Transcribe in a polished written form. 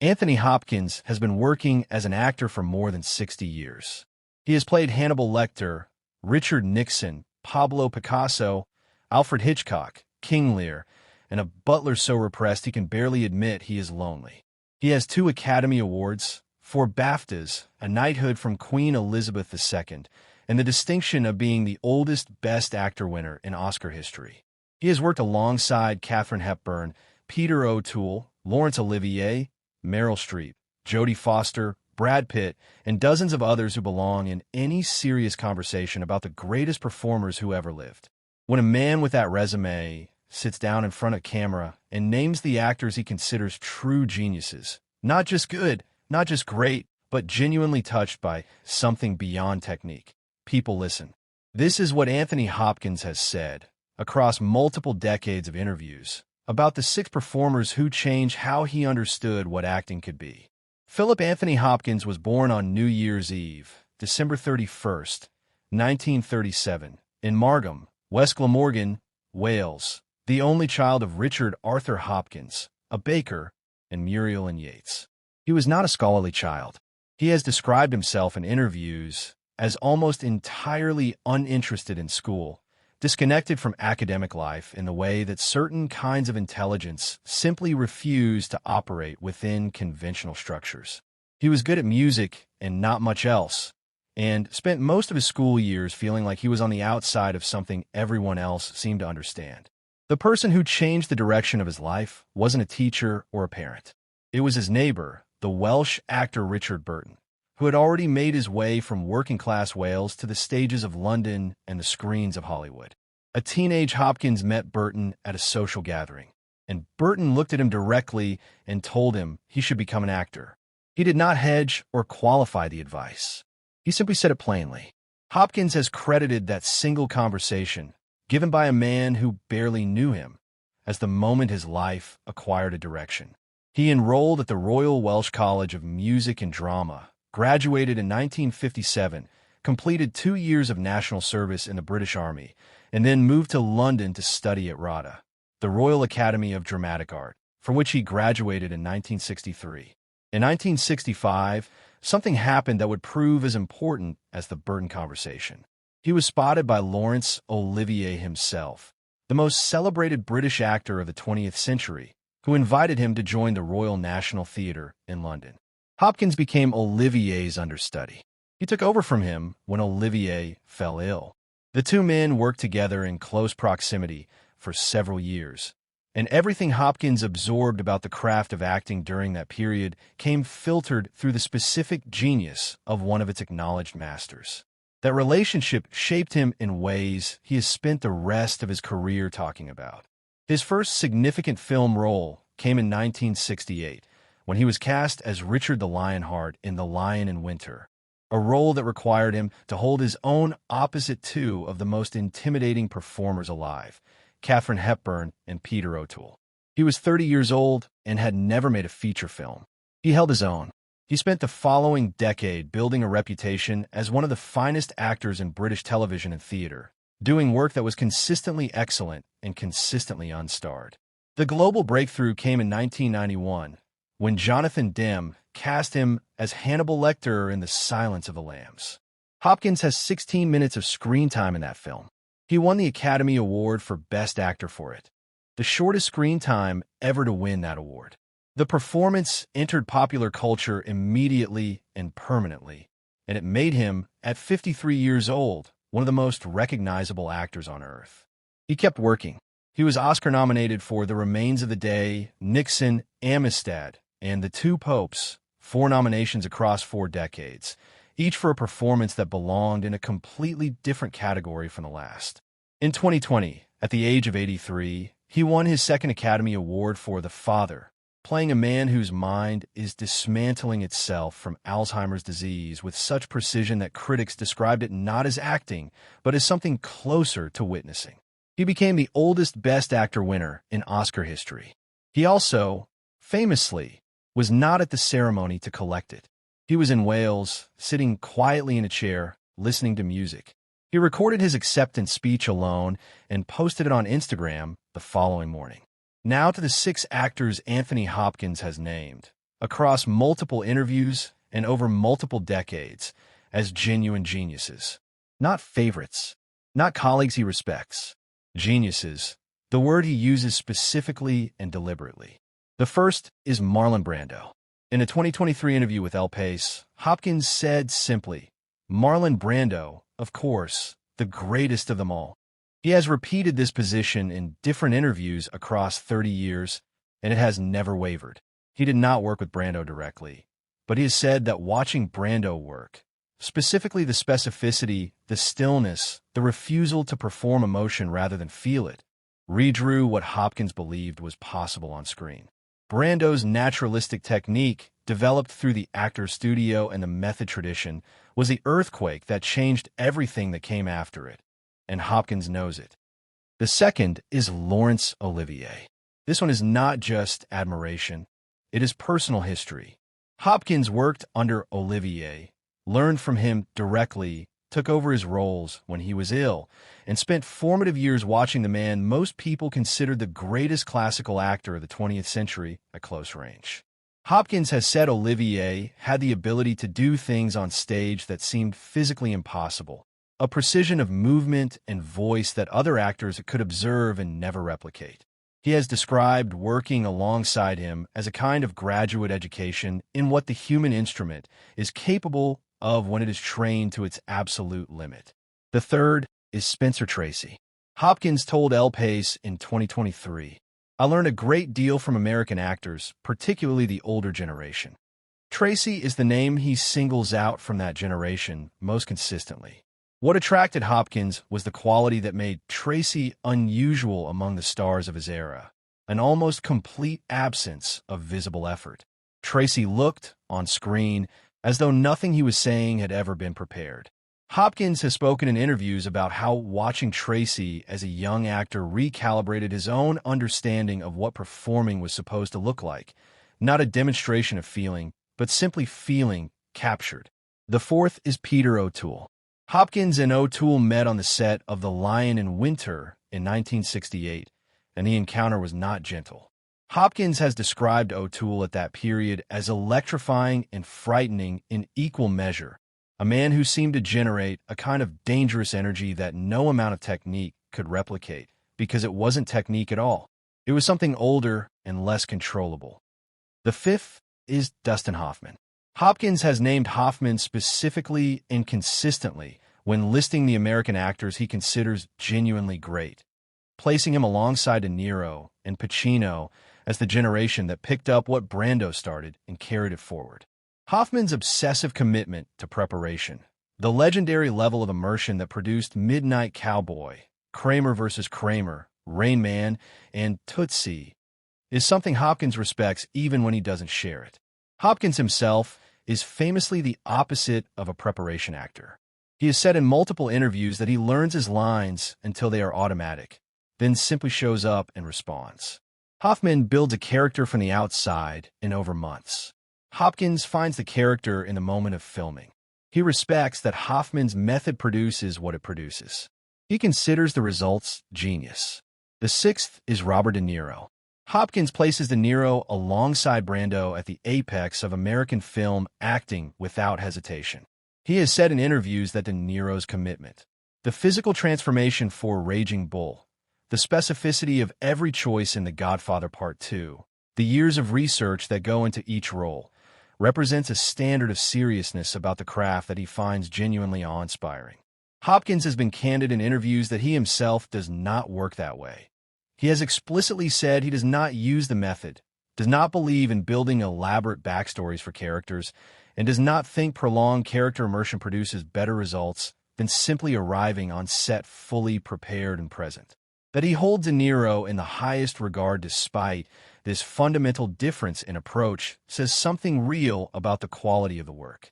Anthony Hopkins has been working as an actor for more than 60 years. He has played Hannibal Lecter, Richard Nixon, Pablo Picasso, Alfred Hitchcock, King Lear, and a butler so repressed he can barely admit he is lonely. He has 2 Academy Awards, 4 BAFTAs, a knighthood from Queen Elizabeth II, and the distinction of being the oldest Best Actor winner in Oscar history. He has worked alongside Katharine Hepburn, Peter O'Toole, Laurence Olivier, Meryl Streep, Jodie Foster, Brad Pitt, and dozens of others who belong in any serious conversation about the greatest performers who ever lived. When a man with that resume sits down in front of camera and names the actors he considers true geniuses, not just good, not just great, but genuinely touched by something beyond technique, people listen. This is what Anthony Hopkins has said, across multiple decades of interviews, about the 6 performers who changed how he understood what acting could be. Philip Anthony Hopkins was born on New Year's Eve, December 31st, 1937, in Margam, West Glamorgan, Wales, the only child of Richard Arthur Hopkins, a baker, and Muriel and Yates. He was not a scholarly child. He has described himself in interviews as almost entirely uninterested in school, disconnected from academic life in the way that certain kinds of intelligence simply refuse to operate within conventional structures. He was good at music and not much else, and spent most of his school years feeling like he was on the outside of something everyone else seemed to understand. The person who changed the direction of his life wasn't a teacher or a parent. It was his neighbor, the Welsh actor Richard Burton, who had already made his way from working-class Wales to the stages of London and the screens of Hollywood. A teenage Hopkins met Burton at a social gathering, and Burton looked at him directly and told him he should become an actor. He did not hedge or qualify the advice. He simply said it plainly. Hopkins has credited that single conversation, given by a man who barely knew him, as the moment his life acquired a direction. He enrolled at the Royal Welsh College of Music and Drama, graduated in 1957, completed 2 years of national service in the British Army, and then moved to London to study at RADA, the Royal Academy of Dramatic Art, from which he graduated in 1963. In 1965, something happened that would prove as important as the Burton conversation. He was spotted by Laurence Olivier himself, the most celebrated British actor of the 20th century, who invited him to join the Royal National Theatre in London. Hopkins became Olivier's understudy. He took over from him when Olivier fell ill. The 2 men worked together in close proximity for several years, and everything Hopkins absorbed about the craft of acting during that period came filtered through the specific genius of one of its acknowledged masters. That relationship shaped him in ways he has spent the rest of his career talking about. His first significant film role came in 1968, when he was cast as Richard the Lionheart in The Lion in Winter, a role that required him to hold his own opposite 2 of the most intimidating performers alive, Katharine Hepburn and Peter O'Toole. He was 30 years old and had never made a feature film. He held his own. He spent the following decade building a reputation as one of the finest actors in British television and theater, doing work that was consistently excellent and consistently unstarred. The global breakthrough came in 1991, when Jonathan Demme cast him as Hannibal Lecter in The Silence of the Lambs. Hopkins has 16 minutes of screen time in that film. He won the Academy Award for Best Actor for it, the shortest screen time ever to win that award. The performance entered popular culture immediately and permanently, and it made him, at 53 years old, one of the most recognizable actors on earth. He kept working. He was Oscar-nominated for The Remains of the Day, Nixon, Amistad, and The Two Popes, 4 nominations across 4 decades, each for a performance that belonged in a completely different category from the last. In 2020, at the age of 83, he won his 2nd Academy Award for The Father, playing a man whose mind is dismantling itself from Alzheimer's disease with such precision that critics described it not as acting, but as something closer to witnessing. He became the oldest Best Actor winner in Oscar history. He also, famously, was not at the ceremony to collect it. He was in Wales, sitting quietly in a chair, listening to music. He recorded his acceptance speech alone and posted it on Instagram the following morning. Now to the 6 actors Anthony Hopkins has named, across multiple interviews and over multiple decades, as genuine geniuses. Not favorites, not colleagues he respects. Geniuses, the word he uses specifically and deliberately. The first is Marlon Brando. In a 2023 interview with El País, Hopkins said simply, "Marlon Brando, of course, the greatest of them all." He has repeated this position in different interviews across 30 years, and it has never wavered. He did not work with Brando directly, but he has said that watching Brando work, specifically the specificity, the stillness, the refusal to perform emotion rather than feel it, redrew what Hopkins believed was possible on screen. Brando's naturalistic technique, developed through the actor's studio and the method tradition, was the earthquake that changed everything that came after it, and Hopkins knows it. The second is Laurence Olivier. This one is not just admiration, it is personal history. Hopkins worked under Olivier, learned from him directly, took over his roles when he was ill, and spent formative years watching the man most people considered the greatest classical actor of the 20th century at close range. Hopkins has said Olivier had the ability to do things on stage that seemed physically impossible, a precision of movement and voice that other actors could observe and never replicate. He has described working alongside him as a kind of graduate education in what the human instrument is capable of when it is trained to its absolute limit. The third is Spencer Tracy. Hopkins told El País in 2023, "I learned a great deal from American actors, particularly the older generation." Tracy is the name he singles out from that generation most consistently. What attracted Hopkins was the quality that made Tracy unusual among the stars of his era, an almost complete absence of visible effort. Tracy looked, on screen, as though nothing he was saying had ever been prepared. Hopkins has spoken in interviews about how watching Tracy as a young actor recalibrated his own understanding of what performing was supposed to look like, not a demonstration of feeling, but simply feeling captured. The fourth is Peter O'Toole. Hopkins and O'Toole met on the set of The Lion in Winter in 1968, and the encounter was not gentle. Hopkins has described O'Toole at that period as electrifying and frightening in equal measure, a man who seemed to generate a kind of dangerous energy that no amount of technique could replicate, because it wasn't technique at all. It was something older and less controllable. The fifth is Dustin Hoffman. Hopkins has named Hoffman specifically and consistently when listing the American actors he considers genuinely great, placing him alongside Niro and Pacino as the generation that picked up what Brando started and carried it forward. Hoffman's obsessive commitment to preparation, the legendary level of immersion that produced Midnight Cowboy, Kramer vs. Kramer, Rain Man, and Tootsie, is something Hopkins respects even when he doesn't share it. Hopkins himself is famously the opposite of a preparation actor. He has said in multiple interviews that he learns his lines until they are automatic, then simply shows up and responds. Hoffman builds a character from the outside and over months. Hopkins finds the character in the moment of filming. He respects that Hoffman's method produces what it produces. He considers the results genius. The sixth is Robert De Niro. Hopkins places De Niro alongside Brando at the apex of American film acting without hesitation. He has said in interviews that De Niro's commitment, the physical transformation for Raging Bull, the specificity of every choice in The Godfather Part 2, the years of research that go into each role, represents a standard of seriousness about the craft that he finds genuinely awe-inspiring. Hopkins has been candid in interviews that he himself does not work that way. He has explicitly said he does not use the method, does not believe in building elaborate backstories for characters, and does not think prolonged character immersion produces better results than simply arriving on set fully prepared and present. That he holds De Niro in the highest regard despite this fundamental difference in approach says something real about the quality of the work.